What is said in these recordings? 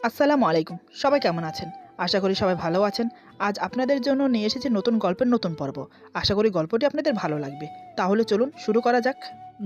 আসসালামু আলাইকুম। সবাই কেমন আছেন? আশা করি সবাই ভালো আছেন। আজ আপনাদের জন্য নিয়ে এসেছি নতুন গল্পের নতুন পর্ব। আশা করি গল্পটি আপনাদের ভালো লাগবে। তাহলে চলুন শুরু করা যাক।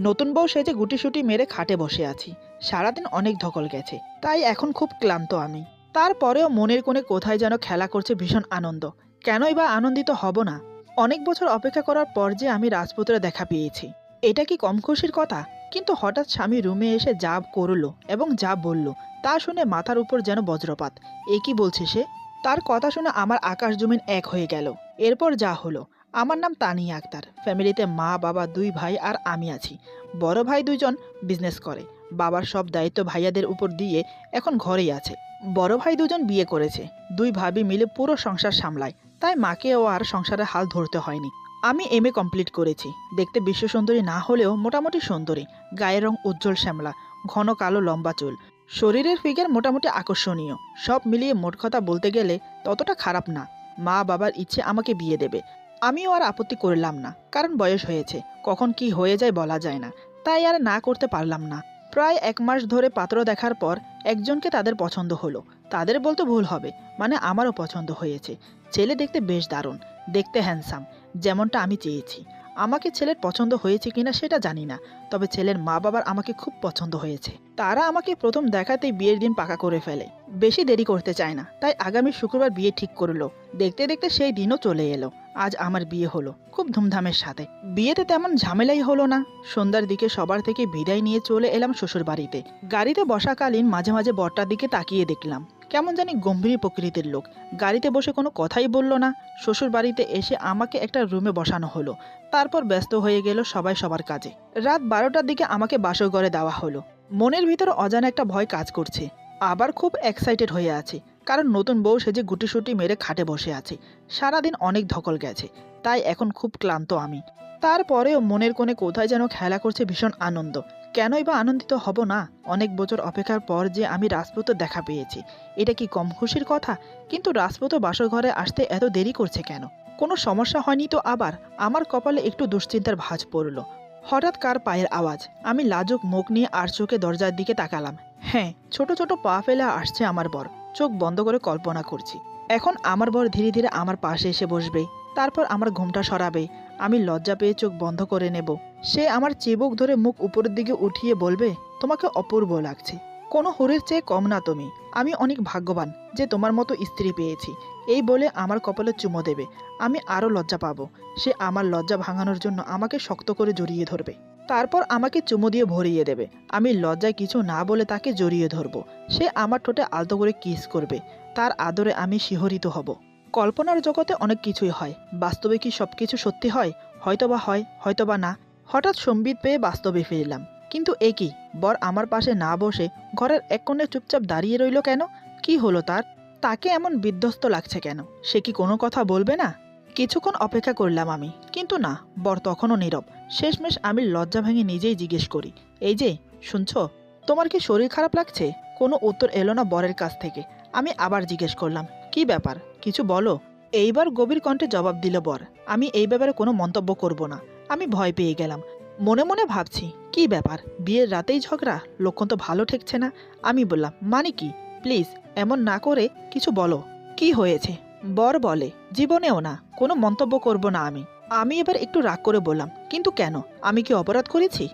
নতুন বউ সেজে গুটিসুটি মেরে খাটে বসে আছি। সারাদিন অনেক ধকল গেছে। তাই এখন খুব ক্লান্ত আমি। তারপরেও মনের কোণে কোথায় যেন খেলা করছে ভীষণ আনন্দ। কেনই বা আনন্দিত হব না? অনেক বছর অপেক্ষা করার পর যে আমি রাজপুত্রের দেখা পেয়েছি। এটা কি কম খুশির কথা? কিন্তু হঠাৎ স্বামী রুমে এসে যা করলো এবং যা বলল তা শুনে মাথার উপর যেন বজ্রপাত। এ কি বলছে সে? তার কথা শুনে আমার আকাশ জমিন এক হয়ে গেল। এরপর যা হলো, আমার নাম তানিয়া আক্তার। ফ্যামিলিতে মা বাবা দুই ভাই আর আমি আছি। বড় ভাই দুইজন বিজনেস করে। বাবার সব দায়িত্ব ভাইয়াদের উপর দিয়ে এখন ঘরেই আছে। বড় ভাই দুজন বিয়ে করেছে। দুই ভাবি মিলে পুরো সংসার সামলায়। তাই মাকেও আর সংসারের হাল ধরতে হয়নি। আমি এমএ কমপ্লিট করেছি। দেখতে বিশ্ব সুন্দরী না হলেও মোটামুটি সুন্দরী। গায়ের রং উজ্জ্বল শ্যামলা, ঘন কালো লম্বা চুল, শরীরের ফিগার মোটামুটি আকর্ষণীয়। সব মিলিয়ে মোট কথা বলতে গেলে ততটা খারাপ না। মা বাবার ইচ্ছে আমাকে বিয়ে দেবে। আমিও আর আপত্তি করলাম না, কারণ বয়স হয়েছে। কখন কি হয়ে যায় বলা যায় না। তাই আর না করতে পারলাম না। প্রায় 1 মাস ধরে পাত্র দেখার পর একজনকে তাদের পছন্দ হলো। তাদের বলতে ভুল হবে, মানে আমারও পছন্দ হয়েছে। ছেলে দেখতে বেশ দারুণ, দেখতে হ্যান্ডসাম, যেমনটা আমি চেয়েছি। আমাকে ছেলের পছন্দ হয়েছে কিনা সেটা জানি না, তবে ছেলের মা বাবার আমাকে খুব পছন্দ হয়েছে। তারা আমাকে প্রথম দেখাতেই বিয়ের দিন পাকা করে ফেলে। বেশি দেরি করতে চায় না, তাই আগামী শুক্রবার বিয়ে ঠিক করলো। দেখতে দেখতে সেই দিনও চলে এলো। আজ আমার বিয়ে হলো খুব ধুমধামের সাথে। বিয়েতে তেমন ঝামেলাই হলো না। সন্ধ্যার দিকে সবার থেকে বিদায় নিয়ে চলে এলাম শ্বশুর বাড়িতে। গাড়িতে বসাকালীন মাঝে মাঝে বরটার দিকে তাকিয়ে দেখলাম। কেমন জানি গম্ভীর প্রকৃতির লোক। গাড়িতে বসে কোনো কথাই বলল না। শ্বশুর বাড়িতে এসে আমাকে একটা রুমে বসানো হলো। তারপর ব্যস্ত হয়ে গেল সবাই সবার কাজে। রাত 12টার দিকে আমাকে বাসর ঘরে দেওয়া হলো। মনের ভিতর অজানা একটা ভয় কাজ করছে। আবার খুব এক্সাইটেড হয়ে আছি, কারণ নতুন বউ সেজে গুটিসুটি মেরে খাটে বসে আছে। সারাদিন অনেক ধকল গেছে, তাই এখন খুব ক্লান্ত আমি। তারপরেও মনের কোণে কোথায় যেন খেলা করছে ভীষণ আনন্দ। কেনই বা আনন্দিত হব না? অনেক বছর অপেক্ষার পর যে আমি রাজপুতের দেখা পেয়েছি। এটা কি কম খুশির কথা? কিন্তু রাজপুত বাসর ঘরে আসতে এত দেরি করছে কেন? কোনো সমস্যা হয়নি তো আবার? আমার কপালে একটু দুশ্চিন্তার ভাঁজ পড়ল। হঠাৎ কার পায়ের আওয়াজ। আমি লাজুক মুখ নিয়ে আর চোখে দরজার দিকে তাকালাম। হ্যাঁ, ছোট ছোট পা ফেলে আসছে আমার বর। চোখ বন্ধ করে কল্পনা করছি, এখন আমার বর ধীরে ধীরে আমার পাশে এসে বসবে। তারপর আমার ঘুমটা সরাবে। আমি লজ্জা পেয়ে চোখ বন্ধ করে নেব। সে আমার চিবুক ধরে মুখ উপরের দিকে উঠিয়ে বলবে, তোমাকে অপূর্ব লাগছে। কোনো হরির চেয়ে কম না তুমি। আমি অনেক ভাগ্যবান যে তোমার মতো স্ত্রী পেয়েছি। এই বলে আমার কপালে চুমো দেবে। আমি আরও লজ্জা পাবো। সে আমার লজ্জা ভাঙানোর জন্য আমাকে শক্ত করে জড়িয়ে ধরবে। তারপর আমাকে চুমো দিয়ে ভরিয়ে দেবে। আমি লজ্জায় কিছু না বলে তাকে জড়িয়ে ধরবো। সে আমার ঠোঁটে আলতো করে কিস করবে। তার আদরে আমি শিহরিত হব। কল্পনার জগতে অনেক কিছুই হয়। বাস্তবে কি সব কিছু সত্যি হয়? হয়তোবা হয়, হয়তোবা না। হঠাৎ সম্বিত পেয়ে বাস্তবে ফিরলাম। কিন্তু এ কি? বর আমার পাশে না বসে ঘরের এক কোণে চুপচাপ দাঁড়িয়ে রইল কেন? কি হলো তার? তাকে এমন বিধ্বস্ত লাগছে কেন? সে কি কোনো কথা বলবে না? কিছুক্ষণ অপেক্ষা করলাম আমি, কিন্তু না, বর তখনও নীরব। শেষমেশ আমি লজ্জা ভেঙে নিজেই জিজ্ঞেস করি, এই যে শুনছো, তোমার কি শরীর খারাপ লাগছে? কোনো উত্তর এলো না বরের কাছ থেকে। আমি আবার জিজ্ঞেস করলাম, কি ব্যাপার, কিছু বলো। এইবার গভীর কণ্ঠে জবাব দিল বর, আমি এই ব্যাপারে কোনো মন্তব্য করব না। আমি ভয় পেয়ে গেলাম। মনে মনে ভাবছি, কি ব্যাপার, বিয়ের রাতেই ঝগড়া? লক্ষণ তো ভালো ঠেকছে না। আমি বললাম, মানে কি? প্লিজ এমন না করে কিছু বলো। কি হয়েছে? বর বলে, জীবনেও না, কোনো মন্তব্য করব না আমি। আমি এবার একটু রাগ করে বললাম, কিন্তু কেন? আমি কি অপরাধ করেছি?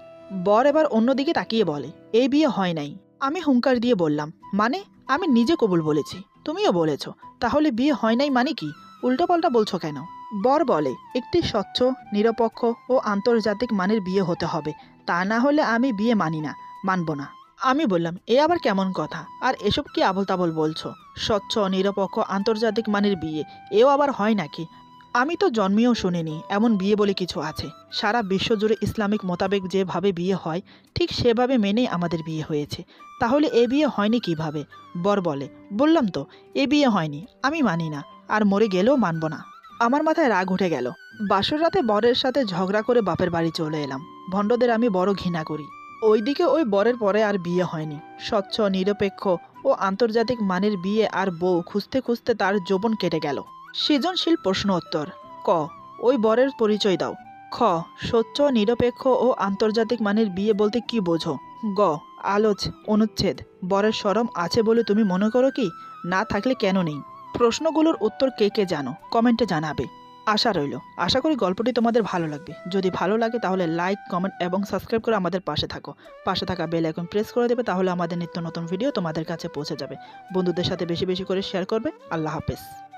বর এবার অন্যদিকে তাকিয়ে বলে, এই বিয়ে হয় নাই। আমি হুঙ্কার দিয়ে বললাম, মানে? আমি নিজে কবুল বলেছি, তুমিও বলেছ। তাহলে বিয়ে হয় নাই মানে কি? উল্টোপাল্টা বলছো কেন? বর বলে, একটি স্বচ্ছ, নিরপেক্ষ ও আন্তর্জাতিক মানের বিয়ে হতে হবে। তা না হলে আমি বিয়ে মানি না, মানব না। আমি বললাম, এ আবার কেমন কথা? আর এসব কি আবোল তাবোল বলছো? স্বচ্ছ, নিরপেক্ষ, আন্তর্জাতিক মানের বিয়ে, এও আবার হয় নাকি? আমি তো জন্মেও শুনিনি এমন বিয়ে বলে কিছু আছে। সারা বিশ্বজুড়ে ইসলামিক মোতাবেক যেভাবে বিয়ে হয়, ঠিক সেভাবে মেনেই আমাদের বিয়ে হয়েছে। তাহলে এ বিয়ে হয়নি কিভাবে? বর বলে, বললাম তো, এ বিয়ে হয়নি, আমি মানি না, আর মরে গেলেও মানব না। আমার মাথায় রাগ উঠে গেল। বাসর রাতে বরের সাথে ঝগড়া করে বাপের বাড়ি চলে এলাম। ভণ্ডদের আমি বড় ঘৃণা করি। ওইদিকে ওই বরের পরে আর বিয়ে হয়নি। স্বচ্ছ, নিরপেক্ষ ও আন্তর্জাতিক মানের বিয়ে আর বউ খুঁজতে খুঁজতে তার যৌবন কেটে গেল। সৃজনশীল প্রশ্ন উত্তর। ক, ওই বরের পরিচয় দাও। খ, স্বচ্ছ, নিরপেক্ষ ও আন্তর্জাতিক মানের বিয়ে বলতে কি বোঝো? গ, আলোচ অনুচ্ছেদ বরের শরম আছে বলে তুমি মনে করো কি? না থাকলে কেন নেই? প্রশ্নগুলোর উত্তর কে কে জানো কমেন্টে জানাবে। আশা রইল, আশা করি গল্পটি তোমাদের ভালো লাগবে। যদি ভালো লাগে তাহলে লাইক, কমেন্ট এবং সাবস্ক্রাইব করে আমাদের পাশে থাকো। পাশে থাকা বেল আইকন প্রেস করে দেবে, তাহলে আমাদের নিত্য নতুন ভিডিও তোমাদের কাছে পৌঁছে যাবে। বন্ধুদের সাথে বেশি বেশি করে শেয়ার করবে। আল্লাহ হাফেজ।